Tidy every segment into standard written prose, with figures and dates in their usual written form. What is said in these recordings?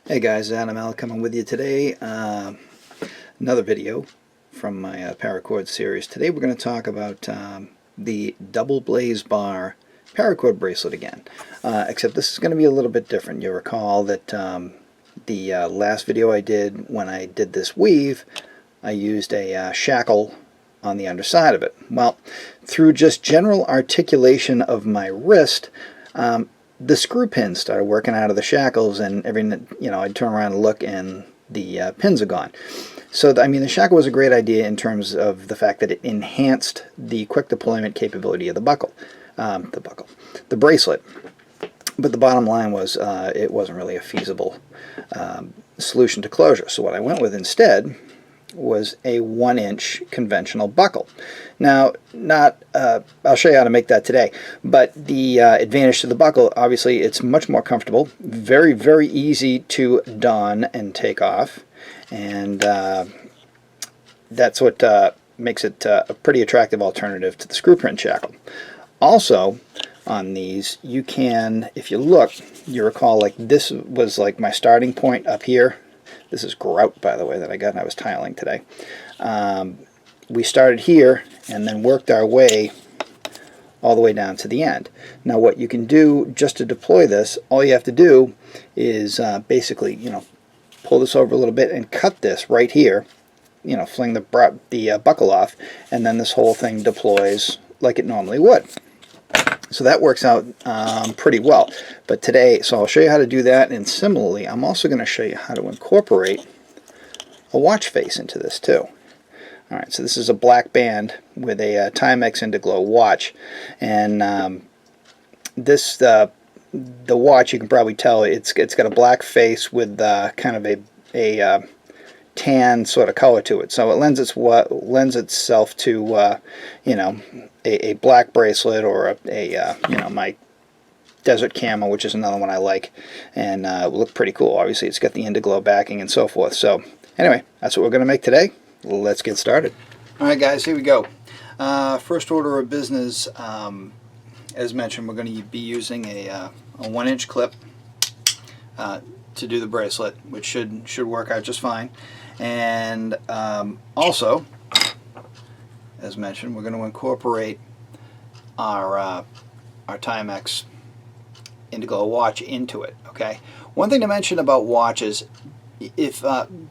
Hey guys, Adam L coming with you today. Another video from my Paracord series. Today we're going to talk about the double blaze bar paracord bracelet again. Except this is going to be a little bit different. You'll recall that the last video I did when I did this weave, I used a shackle on the underside of it. Well, through just general articulation of my wrist, the screw pins started working out of the shackles, and I'd turn around and look, and the pins are gone. So, the shackle was a great idea in terms of the fact that it enhanced the quick deployment capability of the bracelet. But the bottom line was it wasn't really a feasible solution to closure. So what I went with instead was a 1-inch conventional buckle. Now, I'll show you how to make that today, but the advantage to the buckle, obviously, it's much more comfortable, very, very easy to don and take off, and that's what makes it a pretty attractive alternative to the screw print shackle. Also, on these, you can, if you look, you recall, like, this was like my starting point up here. This is grout, by the way, that I got, and I was tiling today. We started here and then worked our way all the way down to the end. Now, what you can do just to deploy this, all you have to do is basically, pull this over a little bit and cut this right here. Fling the buckle off, and then this whole thing deploys like it normally would. So that works out pretty well. But today, so I'll show you how to do that, and similarly, I'm also going to show you how to incorporate a watch face into this too. Alright, so this is a black band with a Timex Indiglo watch, and the watch, you can probably tell, it's got a black face with kind of a tan sort of color to it, so it lends itself to a black bracelet, or my desert camo, which is another one I like, and it will look pretty cool. Obviously, it's got the Indiglo backing and so forth. So anyway, that's what we're going to make today. Let's get started. Alright guys, here we go. First order of business, as mentioned, we're going to be using a 1-inch clip to do the bracelet, which should work out just fine. And also, as mentioned, we're going to incorporate our Timex Indiglo watch into it. Okay. One thing to mention about watches: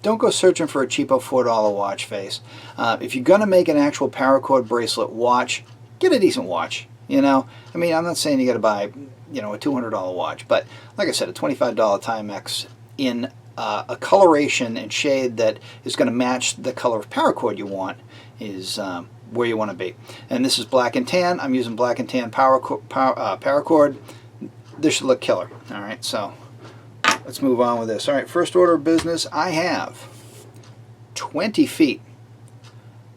don't go searching for a cheapo $4 watch face. If you're going to make an actual paracord bracelet watch, get a decent watch. I'm not saying you got to buy a $200 watch, but like I said, a $25 Timex in a coloration and shade that is going to match the color of paracord you want is where you want to be. And this is black and tan. I'm using black and tan paracord. This should look killer. Alright, so let's move on with this. Alright, first order of business, I have 20 feet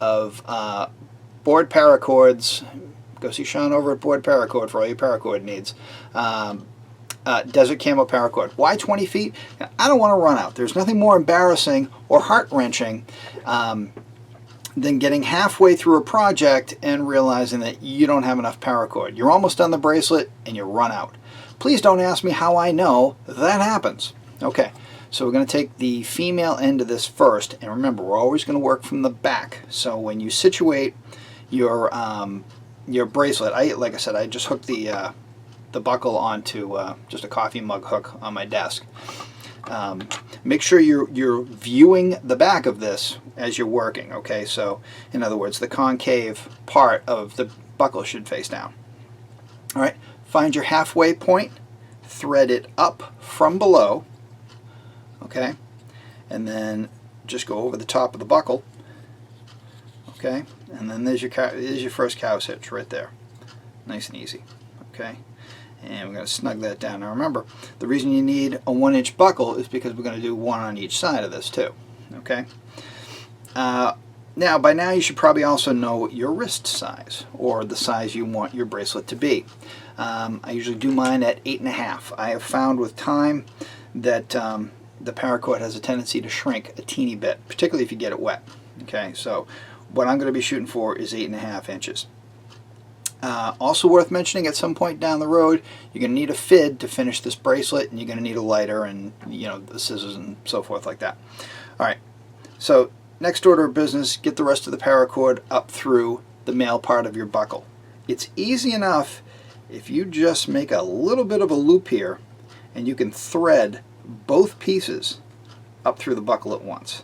of board paracords. Go see Sean over at Board Paracord for all your paracord needs. Desert Camo Paracord. Why 20 feet? I don't want to run out. There's nothing more embarrassing or heart-wrenching than getting halfway through a project and realizing that you don't have enough paracord. You're almost done the bracelet and you run out. Please don't ask me how I know that happens. Okay, so we're going to take the female end of this first, and remember, we're always going to work from the back. So when you situate your bracelet, like I said, I just hooked the buckle onto just a coffee mug hook on my desk. Make sure you're viewing the back of this as you're working. Okay, so in other words, the concave part of the buckle should face down. All right, find your halfway point, thread it up from below. Okay, and then just go over the top of the buckle. Okay, and then there's your first cow's hitch right there, nice and easy. Okay. And we're going to snug that down. Now remember, the reason you need a 1-inch buckle is because we're going to do one on each side of this too. Okay. Now, by now you should probably also know your wrist size, or the size you want your bracelet to be. I usually do mine at 8.5. I have found with time that the paracord has a tendency to shrink a teeny bit, particularly if you get it wet. Okay, so what I'm going to be shooting for is 8.5 inches. Also worth mentioning, at some point down the road, you're going to need a fid to finish this bracelet, and you're going to need a lighter and, you know, the scissors and so forth like that. All right, so next order of business, get the rest of the paracord up through the male part of your buckle. It's easy enough if you just make a little bit of a loop here, and you can thread both pieces up through the buckle at once.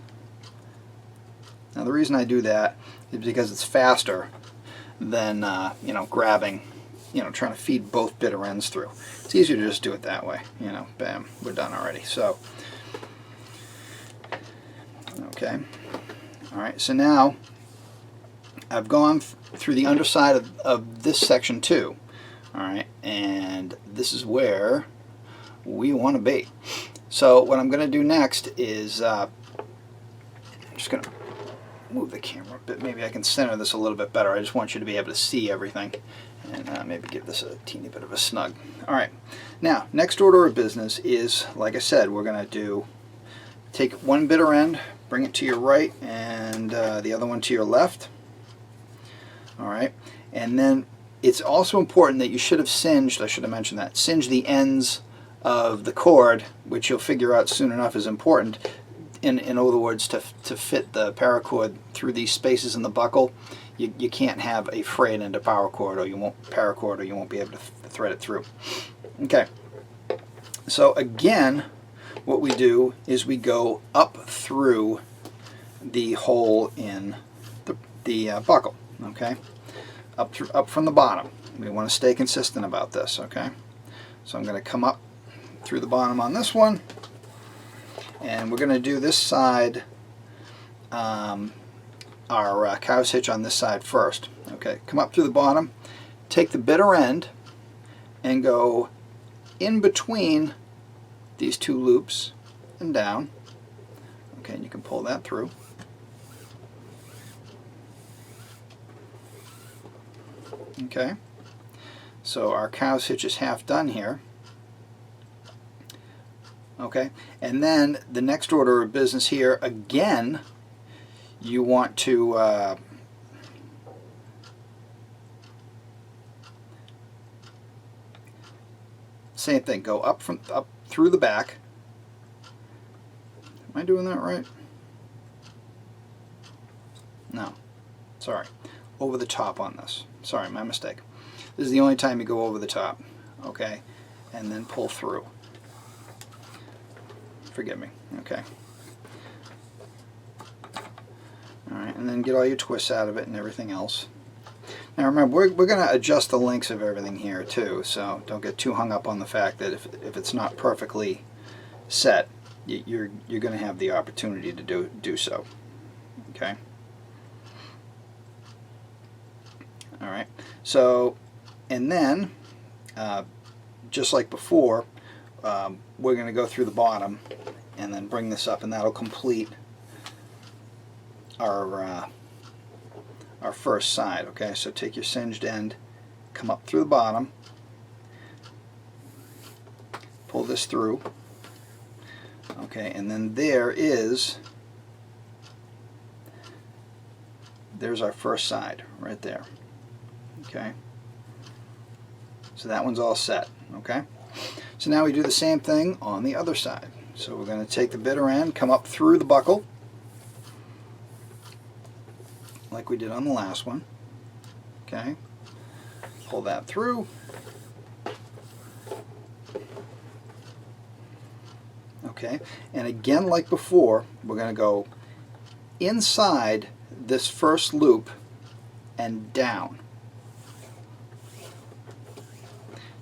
Now the reason I do that is because it's faster than you know, grabbing, you know, trying to feed both bitter ends through. It's easier to just do it that way. You know, bam, we're done already. So, okay, all right. So now I've gone through the underside of this section too. All right, and this is where we want to be. So what I'm going to do next is I'm just going to move the camera a bit. Maybe I can center this a little bit better. I just want you to be able to see everything, and maybe give this a teeny bit of a snug. All right, now next order of business is, like I said, we're going to take one bitter end, bring it to your right, and the other one to your left. All right, and then it's also important that you should have singed, I should have mentioned that, singe the ends of the cord, which you'll figure out soon enough is important. In other words, to fit the paracord through these spaces in the buckle, you can't have a frayed end of paracord, or you won't be able to thread it through. Okay, so again, what we do is we go up through the hole in the buckle. Okay, up from the bottom. We want to stay consistent about this. Okay, so I'm going to come up through the bottom on this one. And we're going to do this side, our cow's hitch on this side first. Okay, come up through the bottom, take the bitter end, and go in between these two loops and down. Okay, and you can pull that through. Okay, so our cow's hitch is half done here. Okay, and then the next order of business here, again, you want to same thing, go up through the back. Am I doing that right? No, sorry, over the top on this. Sorry, my mistake. This is the only time you go over the top. Okay, and then pull through. Forgive me. Okay. All right, and then get all your twists out of it and everything else. Now remember, we're going to adjust the lengths of everything here too, so don't get too hung up on the fact that if it's not perfectly set, you're going to have the opportunity to do so. Okay. All right. So, and then just like before, we're going to go through the bottom and then bring this up, and that'll complete our first side. Okay, so take your singed end, come up through the bottom, pull this through. Okay, and then there's our first side right there. Okay, so that one's all set. Okay, so now we do the same thing on the other side. So we're going to take the bitter end, come up through the buckle like we did on the last one. Okay, pull that through. Okay, and again like before, we're going to go inside this first loop and down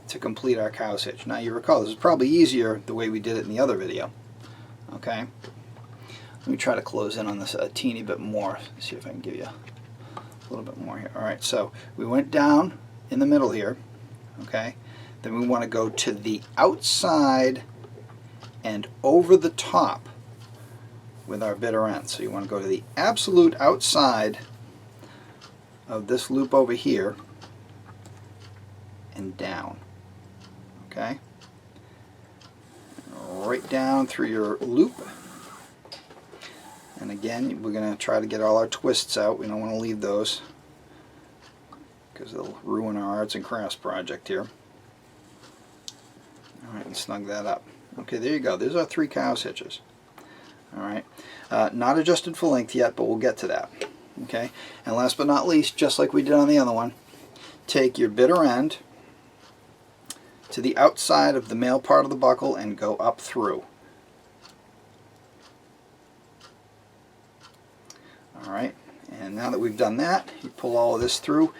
to complete our cow's hitch. Now you recall this is probably easier the way we did it in the other video. Okay, let me try to close in on this a teeny bit more, see if I can give you a little bit more here. Alright, so we went down in the middle here. Okay, then we want to go to the outside and over the top with our bitter end. So you want to go to the absolute outside of this loop over here and down. Okay, right down through your loop, and again we're going to try to get all our twists out. We don't want to leave those. because it'll ruin our arts and crafts project here. Alright, and snug that up. Okay, there you go. There's our 3 cow's hitches. Alright, not adjusted for length yet, but we'll get to that. Okay, and last but not least, just like we did on the other one, take your bitter end to the outside of the male part of the buckle and go up through. Alright, and now that we've done that, you pull all of this through.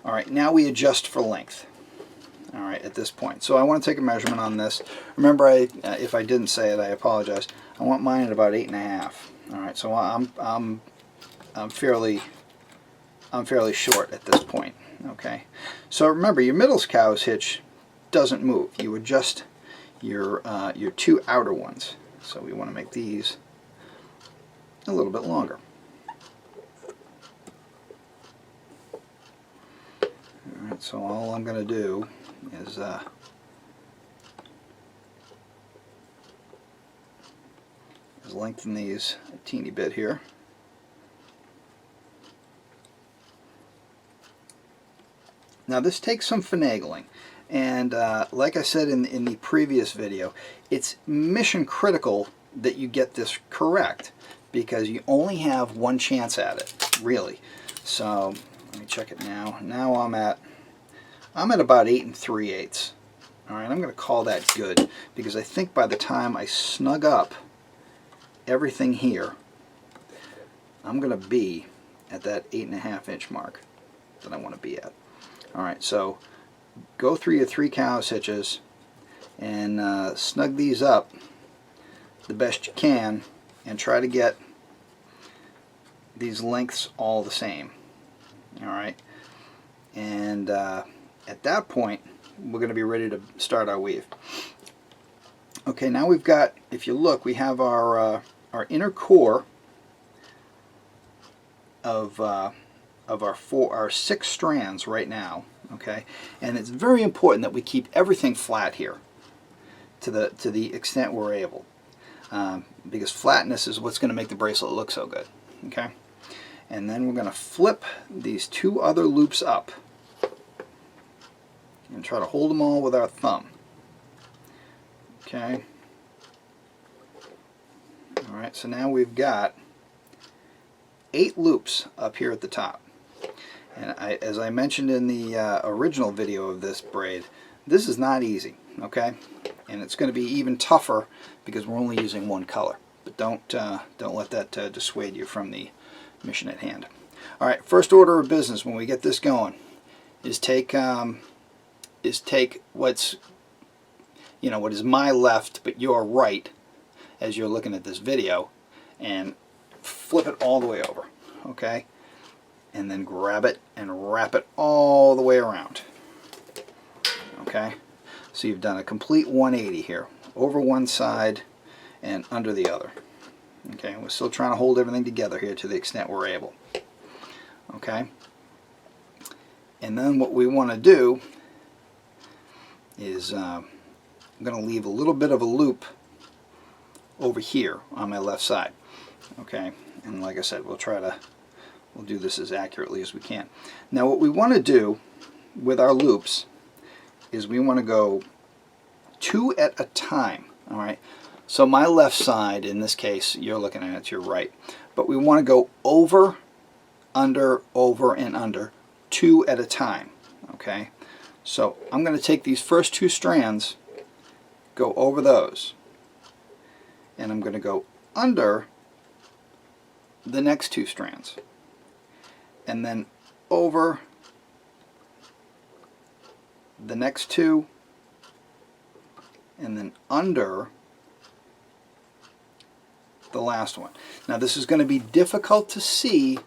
Alright, now we adjust for length. Alright, at this point. So I want to take a measurement on this. Remember, if I didn't say it, I apologize. I want mine at about 8.5. Alright, so I'm fairly short at this point. Okay, so remember, your middle cow's hitch doesn't move. You adjust your 2 outer ones. So we want to make these a little bit longer. Alright, so all I'm going to do is lengthen these a teeny bit here. Now this takes some finagling, and like I said in the previous video, it's mission critical that you get this correct, because you only have one chance at it, really. So let me check it now. Now I'm at about 8 3/8. All right, I'm going to call that good, because I think by the time I snug up everything here, I'm going to be at that 8.5 inch mark that I want to be at. Alright, so go through your 3 cow's hitches and snug these up the best you can, and try to get these lengths all the same. Alright, and at that point we're going to be ready to start our weave. Okay, now we've got, if you look, we have our inner core of our 6 strands right now. Okay, and it's very important that we keep everything flat here to the extent we're able, because flatness is what's going to make the bracelet look so good. Okay, and then we're going to flip these 2 other loops up and try to hold them all with our thumb. Okay, alright, so now we've got 8 loops up here at the top. And as I mentioned in the original video of this braid, this is not easy, okay? And it's going to be even tougher because we're only using one color. But don't let that dissuade you from the mission at hand. All right, first order of business when we get this going is take what is my left but your right as you're looking at this video, and flip it all the way over, okay? And then grab it and wrap it all the way around. Okay, so you've done a complete 180 here, over one side and under the other. Okay, we're still trying to hold everything together here to the extent we're able. Okay, and then what we want to do is I'm going to leave a little bit of a loop over here on my left side. Okay, and like I said, we'll do this as accurately as we can. Now what we want to do with our loops is we want to go 2 at a time. Alright, so my left side, in this case you're looking at it to your right, but we want to go over, under, over, and under 2 at a time. Okay, so I'm going to take these first 2 strands, go over those, and I'm going to go under the next 2 strands, and then over the next 2, and then under the last one. Now this is going to be difficult to see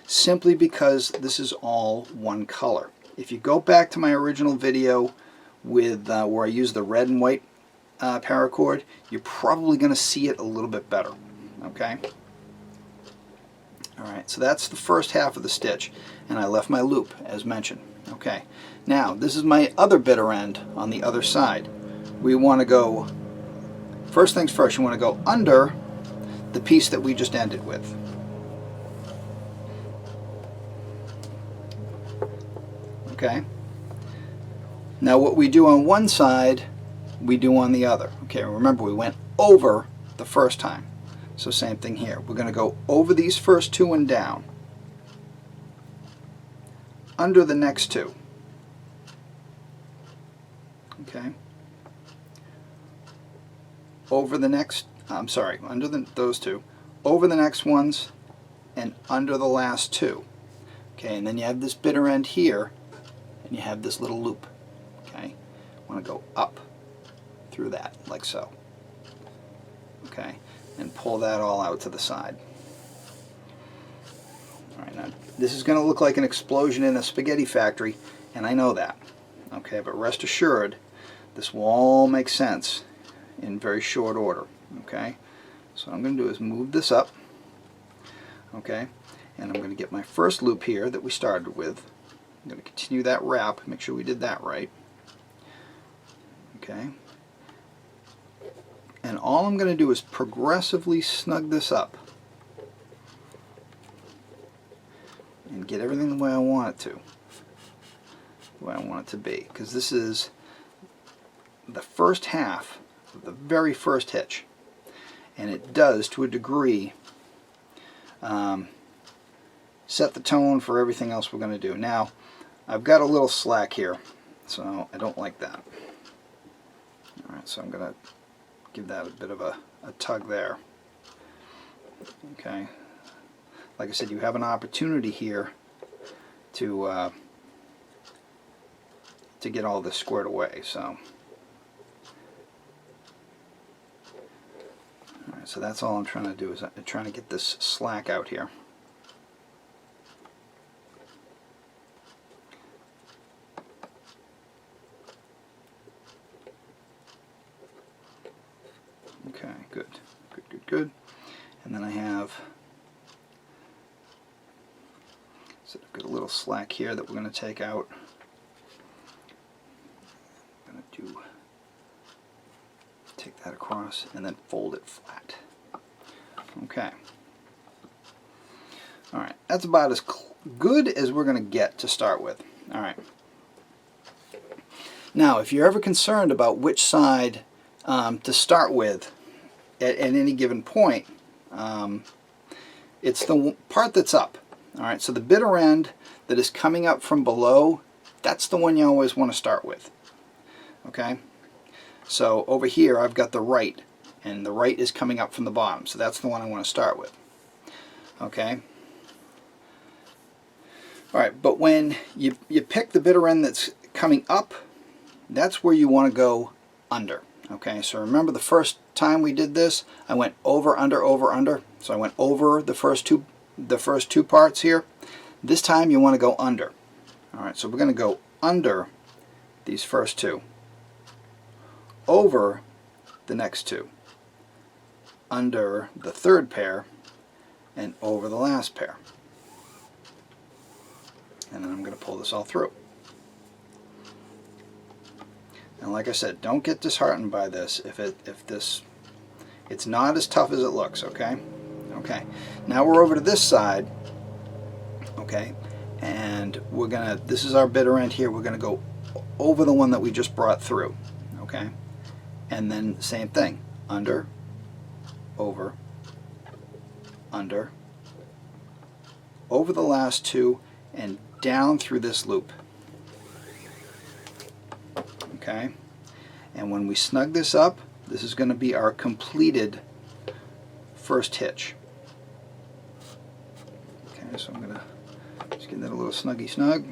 simply because this is all one color. If you go back to my original video with where I used the red and white paracord, you're probably going to see it a little bit better. Okay? Alright, so that's the first half of the stitch, and I left my loop as mentioned. Okay, now this is my other bitter end on the other side. We want to go, first things first, you want to go under the piece that we just ended with. Okay. Now what we do on one side, we do on the other. Okay, remember we went over the first time. So same thing here. We're going to go over these first two and down. Under the next two. Okay. Over the next, I'm sorry, under those two. Over the next ones and under the last two. Okay, and then you have this bitter end here and you have this little loop. Okay. I want to go up through that like so. Okay, and pull that all out to the side. Alright, now this is going to look like an explosion in a spaghetti factory, and I know that. Okay, but rest assured, this will all make sense in very short order. Okay, so what I'm going to do is move this up. Okay, and I'm going to get my first loop here that we started with. I'm going to continue that wrap, make sure we did that right. Okay. And all I'm going to do is progressively snug this up and get everything the way I want it to, the way I want it to be, because this is the first half of the very first hitch, and it does to a degree set the tone for everything else we're going to do. Now I've got a little slack here, so I don't like that. Alright, so I'm going to give that a bit of a tug there. Okay, like I said, you have an opportunity here to get all this squared away. So, all right, so that's all I'm trying to do, is I'm trying to get this slack out here. Okay, good, good, good, good. And then I have I've got a little slack here that we're going to take out. I'm going to take that across and then fold it flat. Okay. All right, that's about as good as we're going to get to start with. All right. Now, if you're ever concerned about which side to start with at any given point, it's the part that's up. All right, so the bitter end that is coming up from below, that's the one you always want to start with. Okay, so over here I've got the right, and the right is coming up from the bottom, so that's the one I want to start with. Okay. All right, but when you pick the bitter end that's coming up, that's where you want to go under. Okay, so remember the first time we did this, I went over, under, over, under. So I went over the first two parts here. This time you want to go under. All right, so we're going to go under these first two, over the next two, under the third pair, and over the last pair. And then I'm going to pull this all through. And like I said, don't get disheartened by this it's not as tough as it looks, okay? Okay. Now we're over to this side, okay? And we're going to, this is our bitter end here, we're going to go over the one that we just brought through, okay? And then same thing, under, over, under, over the last two, and down through this loop. Okay, and when we snug this up, this is going to be our completed first hitch. Okay, so I'm going to just get that a little snuggy snug,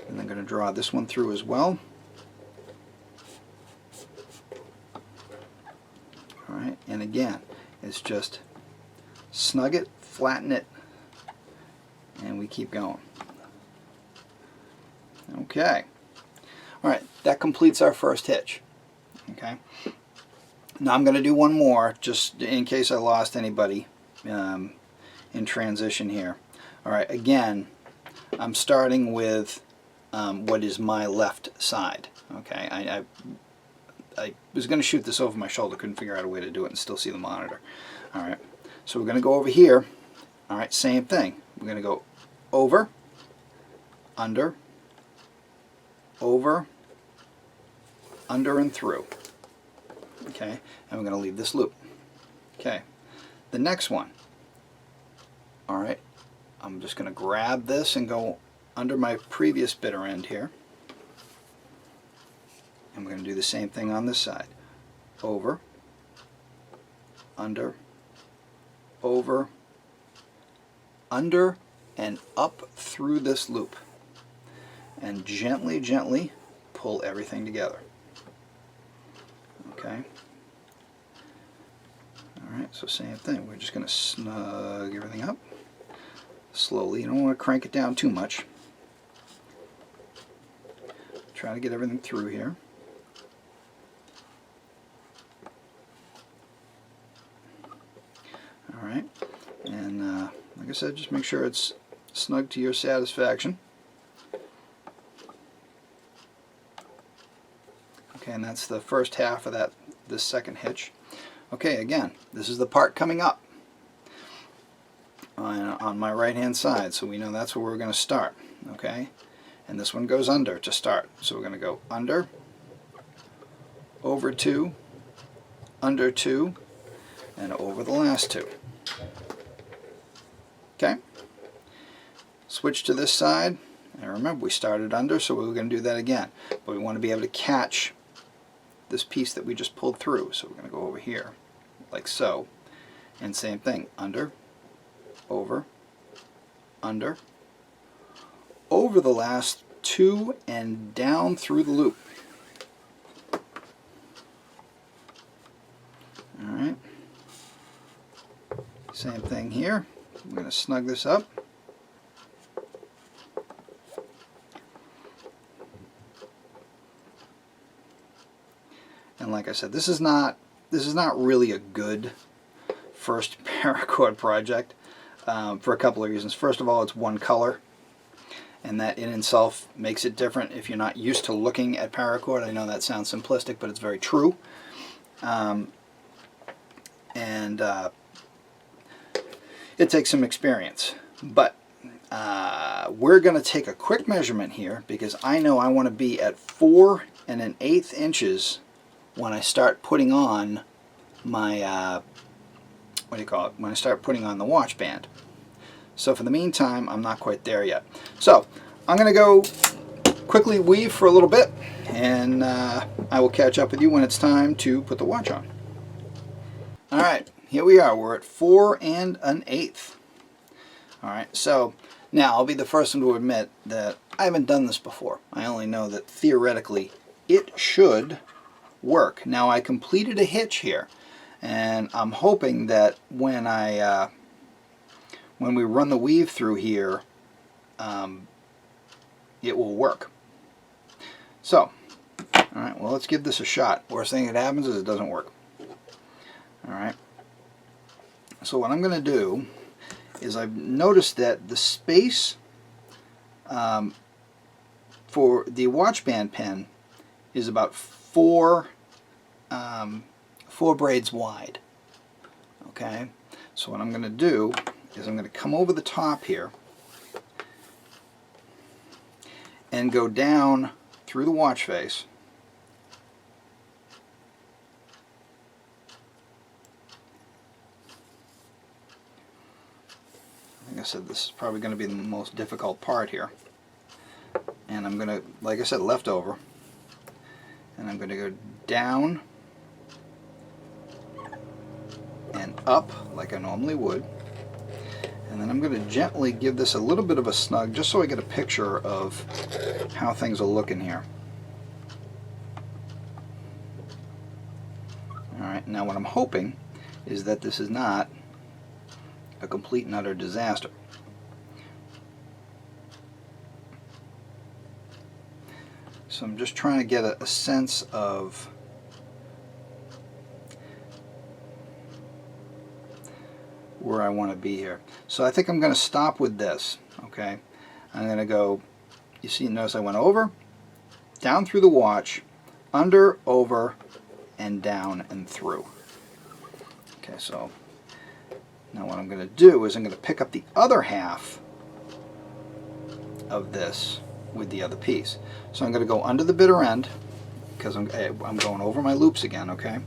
and I'm going to draw this one through as well. Alright, and again, it's just snug it, flatten it, and we keep going. Okay. Alright, that completes our first hitch. Okay. Now I'm going to do one more, just in case I lost anybody in transition here. Alright, again, I'm starting with what is my left side. Okay, I was going to shoot this over my shoulder, couldn't figure out a way to do it and still see the monitor. Alright, so we're going to go over here. Alright, same thing. We're going to go over, under, over, under, and through. Okay, and we're going to leave this loop. Okay, the next one. All right, I'm just going to grab this and go under my previous bitter end here. And we're going to do the same thing on this side. Over, under, over, under, and up through this loop. And gently, gently pull everything together. Okay. Alright, so same thing. We're just going to snug everything up slowly. You don't want to crank it down too much. Try to get everything through here. Alright, and like I said, just make sure it's snug to your satisfaction. Okay, and that's the first half of this second hitch. Okay, again, this is the part coming up on my right hand side, so we know that's where we're going to start. Okay, and this one goes under to start, so we're going to go under, over 2, under 2, and over the last 2. Okay, switch to this side, and remember we started under, so we're going to do that again, but we want to be able to catch this piece that we just pulled through, so we're going to go over here like so, and same thing, under, over, under, over the last 2, and down through the loop. Alright, same thing here. I'm going to snug this up. And like I said, this is not really a good first paracord project for a couple of reasons. First of all, it's one color, and that in itself makes it different if you're not used to looking at paracord. I know that sounds simplistic, but it's very true. It takes some experience, but we're going to take a quick measurement here because I know I want to be at 4 1/8 inches when I start putting on my when I start putting on the watch band. So for the meantime, I'm not quite there yet. So I'm going to go quickly weave for a little bit, and I will catch up with you when it's time to put the watch on. Alright, here we are. We're at 4 1/8. Alright, so now I'll be the first one to admit that I haven't done this before. I only know that theoretically it should work. Now I completed a hitch here, and I'm hoping that when we run the weave through here, it will work. So, alright, well, let's give this a shot. Worst thing that happens is it doesn't work. Alright, so what I'm going to do is I've noticed that the space for the watch band pin is about 4 braids wide. Okay, so what I'm going to do is I'm going to come over the top here and go down through the watch face. Like I said, this is probably going to be the most difficult part here. And I'm going to, like I said, left over. And I'm going to go down and up like I normally would. And then I'm going to gently give this a little bit of a snug just so I get a picture of how things are looking here. Alright, now what I'm hoping is that this is not a complete and utter disaster. So I'm just trying to get a sense of where I want to be here. So I think I'm going to stop with this. Okay, I'm going to go, you see, notice I went over, down through the watch, under, over, and down and through. Okay, so now what I'm going to do is I'm going to pick up the other half of this with the other piece. So I'm going to go under the bitter end because I'm going over my loops again, okay?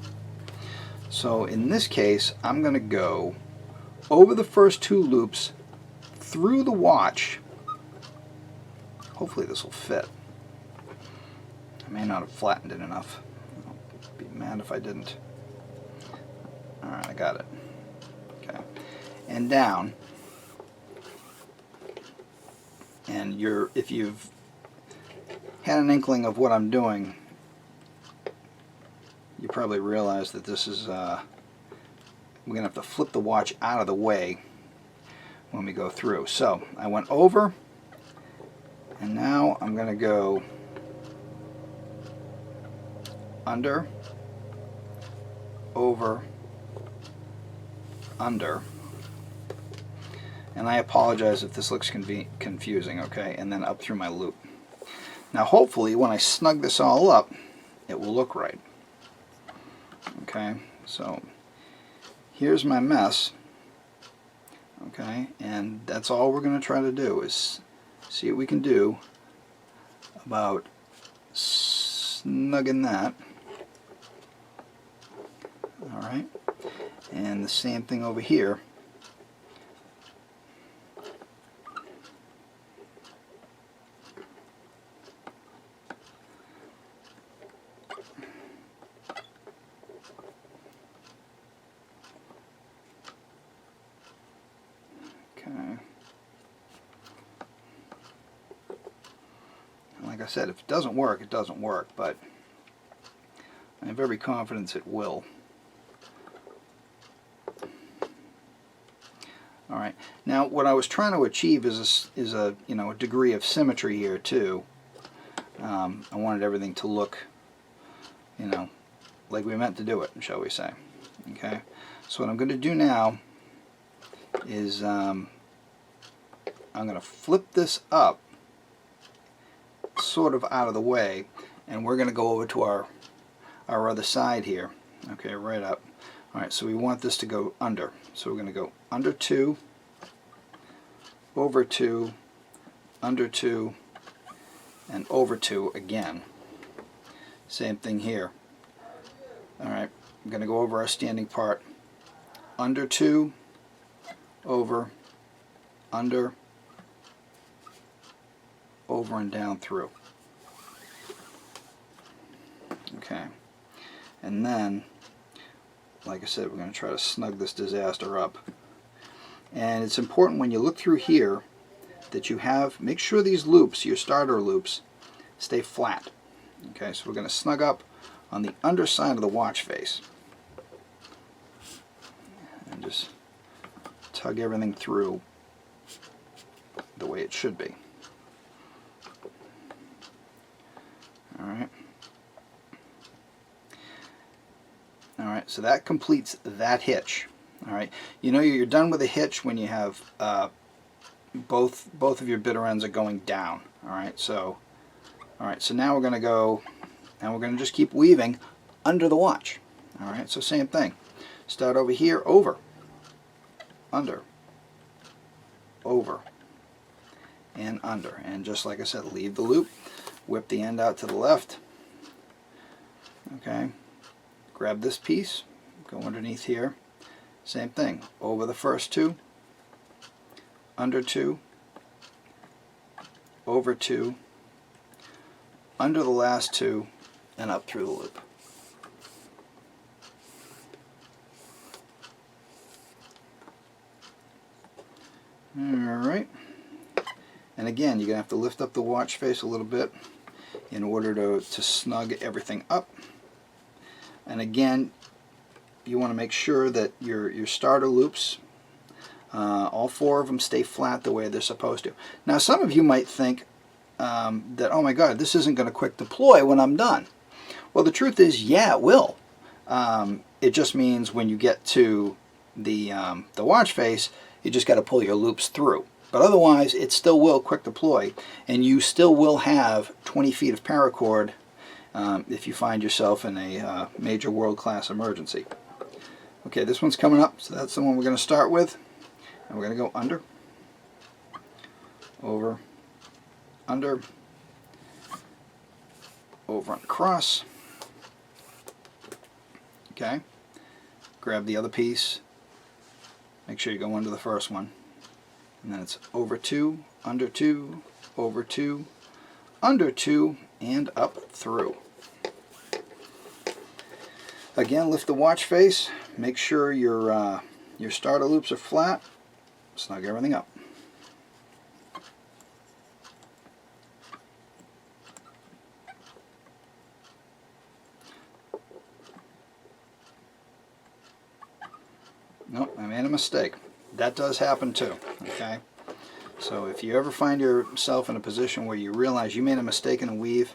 So in this case, I'm going to go over the first 2 loops through the watch. Hopefully this will fit. I may not have flattened it enough. I'll be mad if I didn't. Alright, I got it. Okay. And down. And if you've had an inkling of what I'm doing, you probably realize that this is, we're going to have to flip the watch out of the way when we go through. So I went over, and now I'm going to go under, over, under. And I apologize if this looks confusing, okay? And then up through my loop. Now hopefully when I snug this all up, it will look right. Okay, so here's my mess. Okay, and that's all we're going to try to do is see what we can do about snugging that. Alright, and the same thing over here. Like I said, if it doesn't work, it doesn't work, but I have every confidence it will. All right. Now, what I was trying to achieve is a degree of symmetry here too. I wanted everything to look, like we meant to do it, shall we say? Okay. So what I'm going to do now is I'm going to flip this up sort of out of the way, and we're going to go over to our other side here. Okay, right up. Alright, so we want this to go under. So we're going to go under 2, over 2, under 2, and over 2 again. Same thing here. Alright, I'm going to go over our standing part. Under 2, over, under, over and down through. Okay, and then, like I said, we're going to try to snug this disaster up. And it's important when you look through here that you make sure these loops, your starter loops, stay flat. Okay, so we're going to snug up on the underside of the watch face and just tug everything through the way it should be. Alright. Alright, so that completes that hitch. Alright, you're done with the hitch when you have both of your bitter ends are going down. Alright, so now we're going to go, and we're going to just keep weaving under the watch. Alright, so same thing. Start over here, over, under, over, and under. And just like I said, leave the loop, whip the end out to the left. Okay, grab this piece, go underneath here. Same thing, over the first 2, under 2, over 2, under the last 2, and up through the loop. Alright, and again, you're going to have to lift up the watch face a little bit in order to snug everything up. And again, you want to make sure that your starter loops, all 4 of them, stay flat the way they're supposed to. Now some of you might think that, oh my god, this isn't going to quick deploy when I'm done. Well, the truth is, yeah, it will. It just means when you get to the watch face, you just got to pull your loops through. But otherwise, it still will quick deploy, and you still will have 20 feet of paracord if you find yourself in a major world-class emergency. Okay, this one's coming up, so that's the one we're going to start with. And we're going to go under, over, under, over and across. Okay, grab the other piece, make sure you go under the first one, and then it's over 2, under 2, over 2, under 2, and up through. Again, lift the watch face, make sure your starter loops are flat, snug everything up. Nope, I made a mistake. That does happen too, okay? So if you ever find yourself in a position where you realize you made a mistake in a weave,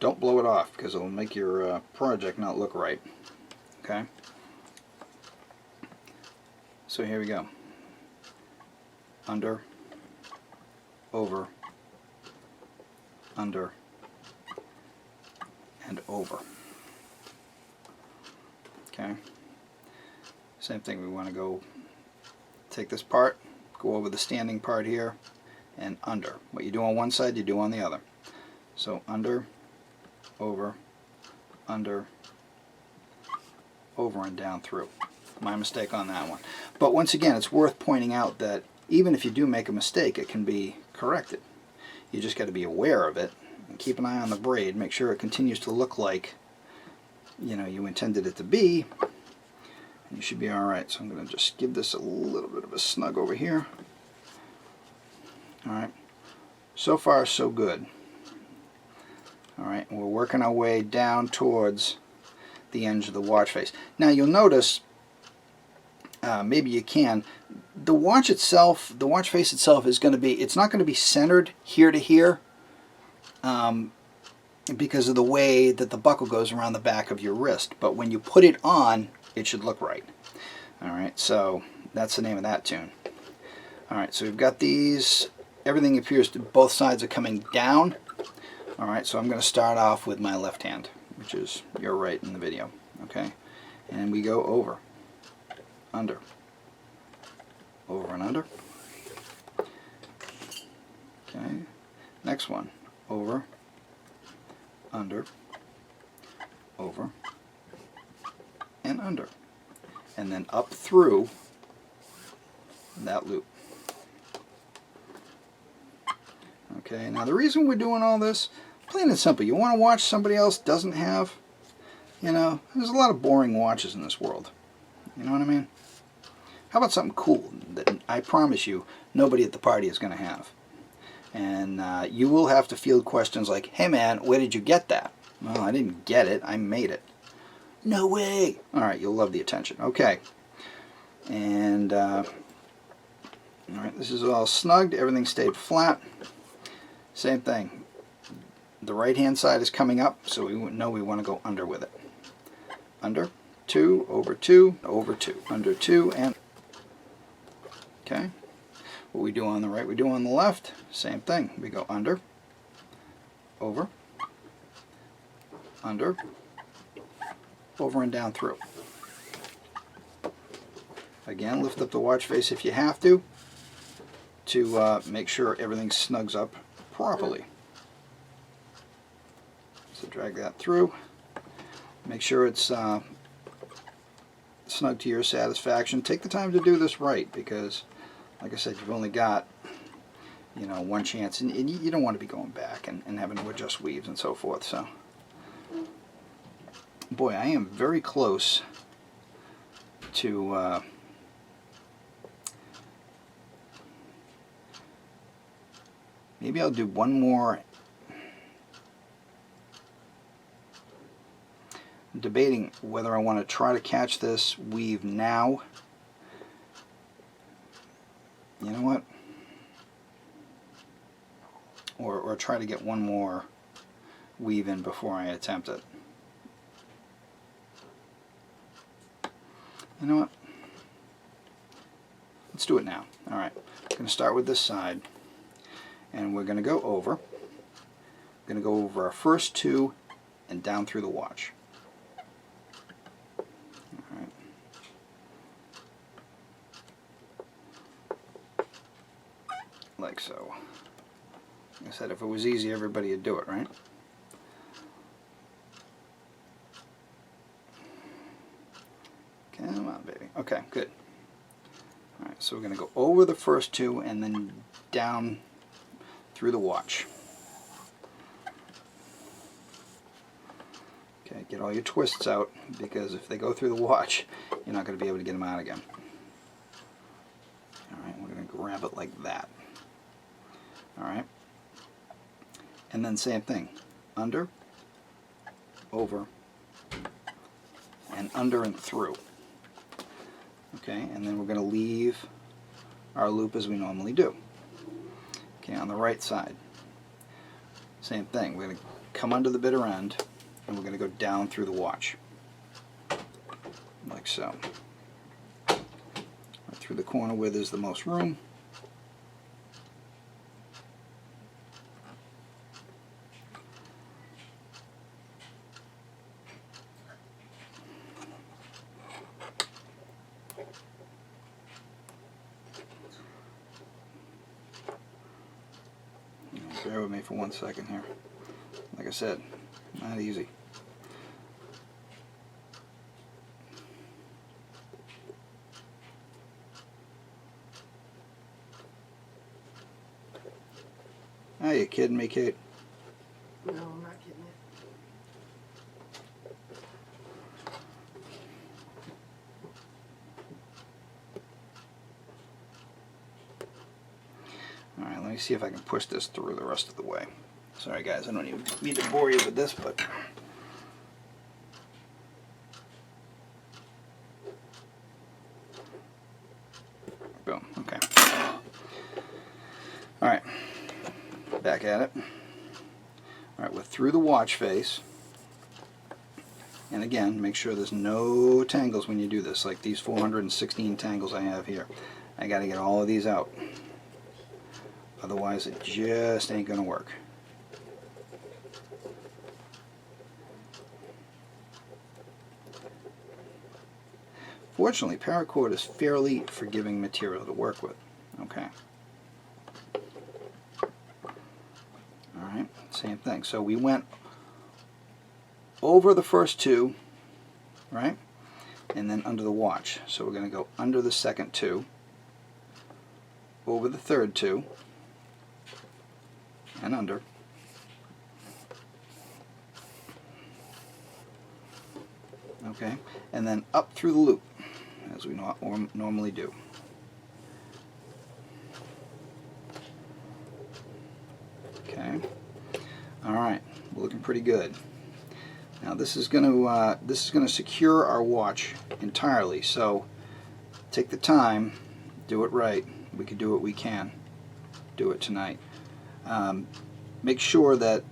don't blow it off because it'll make your project not look right, okay? So here we go. Under, over, under, and over. Okay? Same thing, we want to go take this part, go over the standing part here, and under. What you do on one side, you do on the other. So under, over, under, over, and down through. My mistake on that one. But once again, it's worth pointing out that even if you do make a mistake, it can be corrected. You just got to be aware of it and keep an eye on the braid. Make sure it continues to look like you intended it to be. You should be alright. So I'm going to just give this a little bit of a snug over here. Alright. So far, so good. Alright, we're working our way down towards the edge of the watch face. Now you'll notice, maybe you can, the watch itself, the watch face itself is going to be, it's not going to be centered here to here because of the way that the buckle goes around the back of your wrist. But when you put it on, it should look right. Alright, so that's the name of that tune. Alright, so we've got these, everything appears to, both sides are coming down. Alright, so I'm going to start off with my left hand, which is your right in the video. Okay, and we go over, under, over and under. Okay, next one, over, under, over, and under, and then up through that loop. Okay, now the reason we're doing all this, plain and simple, you want to watch somebody else doesn't have, there's a lot of boring watches in this world. You know what I mean? How about something cool that I promise you nobody at the party is going to have? And you will have to field questions like, hey man, where did you get that? Well, I didn't get it, I made it. No way! Alright, you'll love the attention. Okay. And, alright, this is all snugged, everything stayed flat. Same thing. The right hand side is coming up, so we know we want to go under with it. Under, 2, over 2, over 2, under 2, and... Okay. What we do on the right, we do on the left. Same thing. We go under, over, under, over and down through. Again, lift up the watch face if you have to make sure everything snugs up properly. So drag that through. Make sure it's snug to your satisfaction. Take the time to do this right because, like I said, you've only got one chance, and you don't want to be going back and having to adjust weaves and so forth. So, boy, I am very close to maybe I'll do one more. I'm debating whether I want to try to catch this weave now. You know what? Or try to get one more weave in before I attempt it. You know what? Let's do it now. Alright, I'm going to start with this side. And we're going to go over. We're going to go over our first 2 and down through the watch. Alright. Like so. Like I said, if it was easy, everybody would do it, right? Okay, good. All right, so we're going to go over the first two and then down through the watch. Okay, get all your twists out, because if they go through the watch, you're not going to be able to get them out again. Alright, we're going to grab it like that. Alright, and then same thing, under, over, and under and through. Okay, and then we're going to leave our loop as we normally do. Okay, on the right side, same thing, we're going to come under the bitter end, and we're going to go down through the watch, like so. Right through the corner where there's the most room. Bear with me for 1 second here. Like I said, not easy. Are you kidding me, Kate? No, I'm not kidding it. Alright, let me see if I can push this through the rest of the way. Sorry guys, I don't even mean to bore you with this, but... Boom, okay. Alright, back at it. Alright, we're through the watch face. And again, make sure there's no tangles when you do this, like these 416 tangles I have here. I got to get all of these out. Otherwise it just ain't going to work. Fortunately, Paracord is fairly forgiving material to work with. Okay. Alright, same thing. So we went over the first two, right? And then under the watch. So we're going to go under the second two, over the third two, and under. Okay, and then up through the loop, as we normally do. Okay, all right, we're looking pretty good. Now this is going to secure our watch entirely. So take the time, do it right. We can do what we can. Do it tonight. Make sure that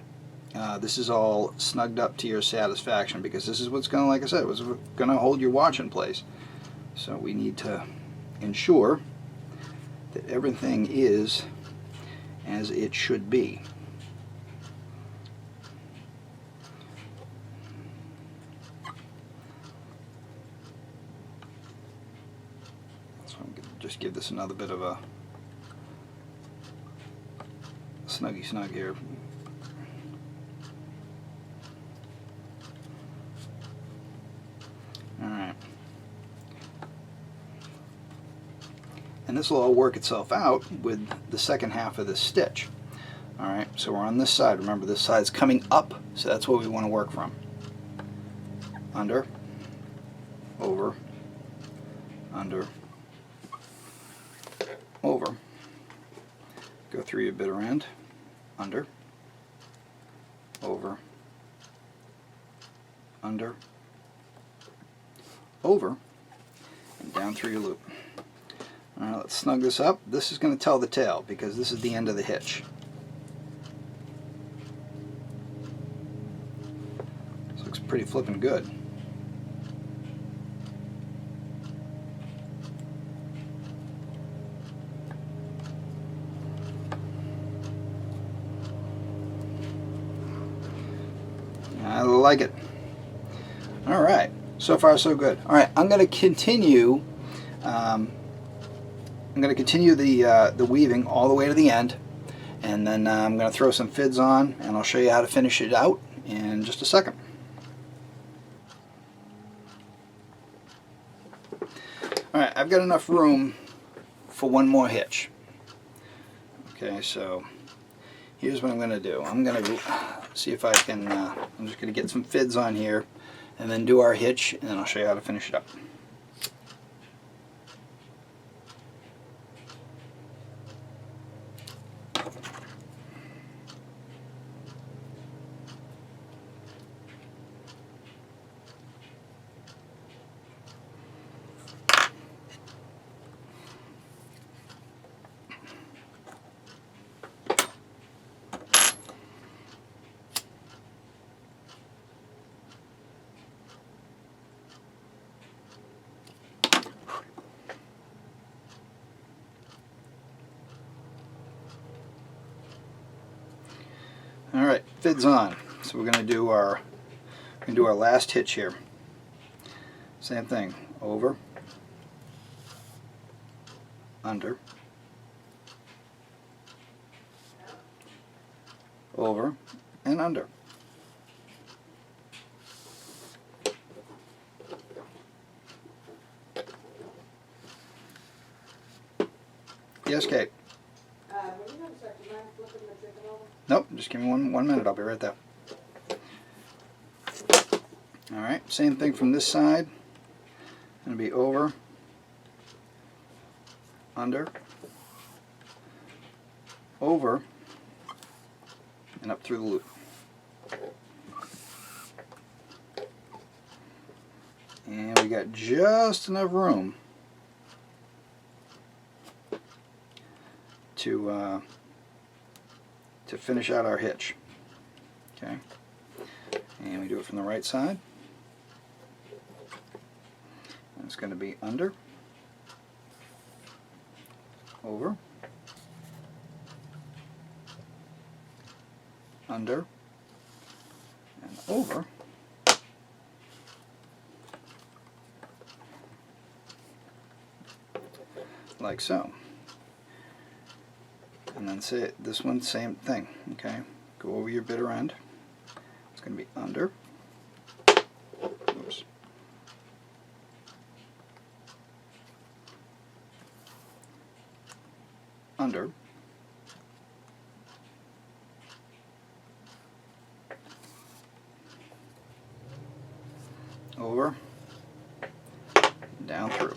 this is all snugged up to your satisfaction, because this is what's going to, like I said, what's going to hold your watch in place. So we need to ensure that everything is as it should be. So I'm going to just give this another bit of a snuggy snug here. Alright. And this will all work itself out with the second half of this stitch. Alright, so we're on this side. Remember, this side's coming up, so that's what we want to work from. Under, over, under, over. Go through your bitter end, under, over, under, over, and down through your loop. Alright, let's snug this up. This is going to tell the tale, because this is the end of the hitch. This looks pretty flippin' good. I like it. Alright, so far so good. Alright, I'm going to continue the weaving all the way to the end, and then I'm going to throw some fids on, and I'll show you how to finish it out in just a second. Alright, I've got enough room for one more hitch. Okay, so here's what I'm going to do. I'm going to see if I can, I'm just going to get some fids on here and then do our hitch, and then I'll show you how to finish it up. Alright, fid's on. So we're going to do our last hitch here. Same thing. Over, under, over, and under. Yes, Kate? When you gonna start, do you mind flipping the chicken over? Nope, just give me one minute, I'll be right there. Alright, same thing from this side. Going to be over, under, over, and up through the loop. And we got just enough room to finish out our hitch. Okay, and we do it from the right side. And it's going to be under, over, under, and over, like so. And then say this one, same thing. Okay, go over your bitter end. It's going to be under, oops, under, over, down through.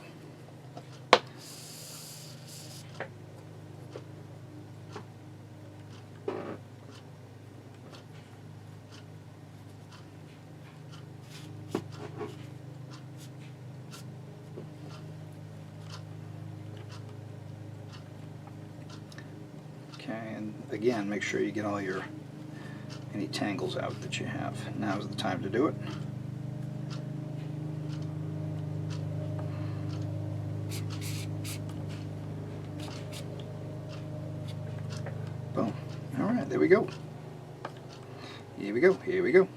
Okay, and again, make sure you get all your any tangles out that you have. Now is the time to do it. Boom. All right, there we go. Here we go. Here we go.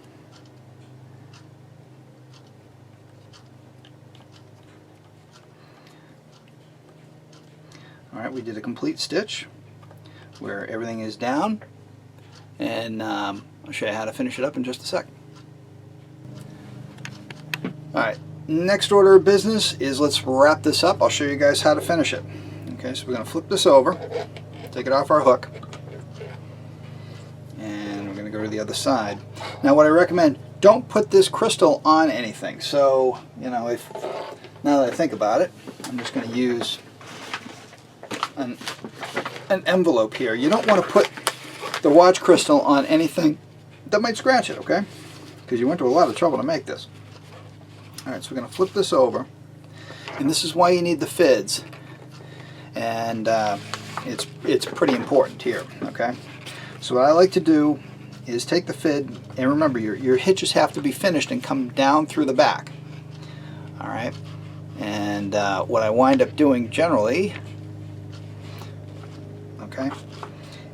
All right, we did a complete stitch where everything is down, and I'll show you how to finish it up in just a sec. Alright, next order of business is let's wrap this up. I'll show you guys how to finish it. Okay, so we're going to flip this over, take it off our hook, and we're going to go to the other side. Now what I recommend, don't put this crystal on anything. So, you know, now that I think about it, I'm just going to use an envelope here. You don't want to put the watch crystal on anything that might scratch it, okay? Because you went to a lot of trouble to make this. Alright, so we're going to flip this over, and this is why you need the fids, and it's pretty important here, okay? So what I like to do is take the fid, and remember your hitches have to be finished and come down through the back. Alright, and what I wind up doing generally, okay,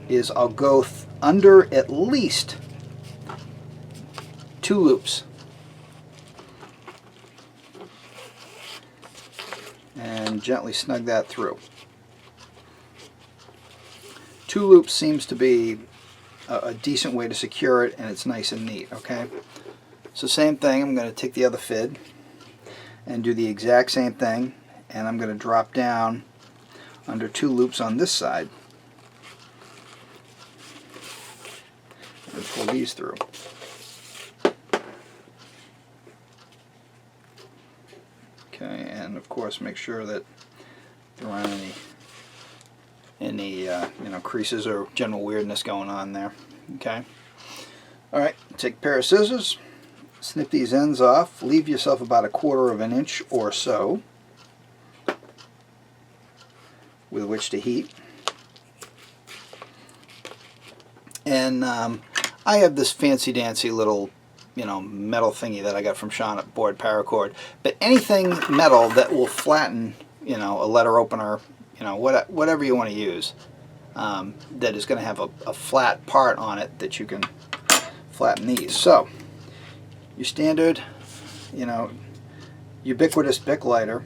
is I'll go under at least 2 loops. And gently snug that through. 2 loops seems to be a decent way to secure it, and it's nice and neat, okay? So same thing, I'm going to take the other fid and do the exact same thing and I'm going to drop down under 2 loops on this side and pull these through. Okay, and of course make sure that there aren't any creases or general weirdness going on there. Okay. All right, take a pair of scissors, snip these ends off, leave yourself about 1/4 of an inch or so with which to heat. And I have this fancy-dancy little, metal thingy that I got from Sean at Board Paracord. But anything metal that will flatten, a letter opener, whatever you want to use, that is going to have a flat part on it that you can flatten these. So, your standard, ubiquitous Bic lighter.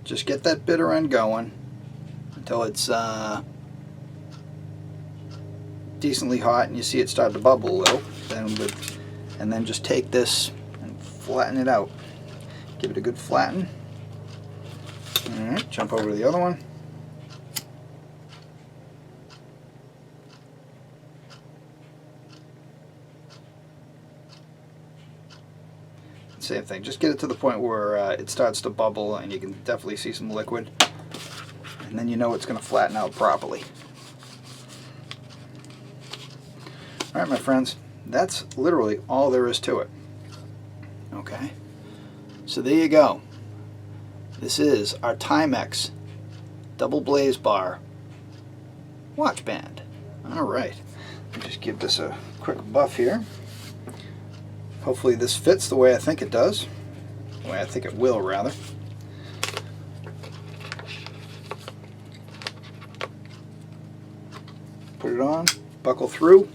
Just get that bitter end going until it's decently hot and you see it start to bubble a little. And then just take this and flatten it out. Give it a good flatten. Alright, jump over to the other one. Same thing, just get it to the point where it starts to bubble and you can definitely see some liquid, and then you know it's going to flatten out properly. Alright my friends, that's literally all there is to it. Okay, so there you go. This is our Timex double blaze bar watch band. Alright, just give this a quick buff here. Hopefully this fits the way I think it does. The way I think it will, rather. Put it on, buckle through.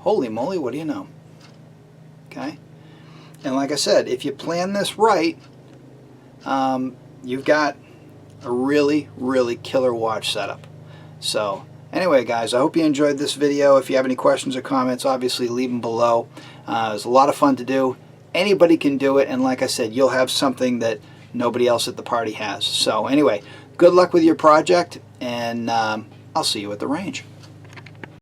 Holy moly, what do you know? Okay? And like I said, if you plan this right, you've got a really, really killer watch setup. So, anyway guys, I hope you enjoyed this video. If you have any questions or comments, obviously leave them below. It was a lot of fun to do. Anybody can do it, and like I said, you'll have something that nobody else at the party has. So anyway, good luck with your project, and I'll see you at the range.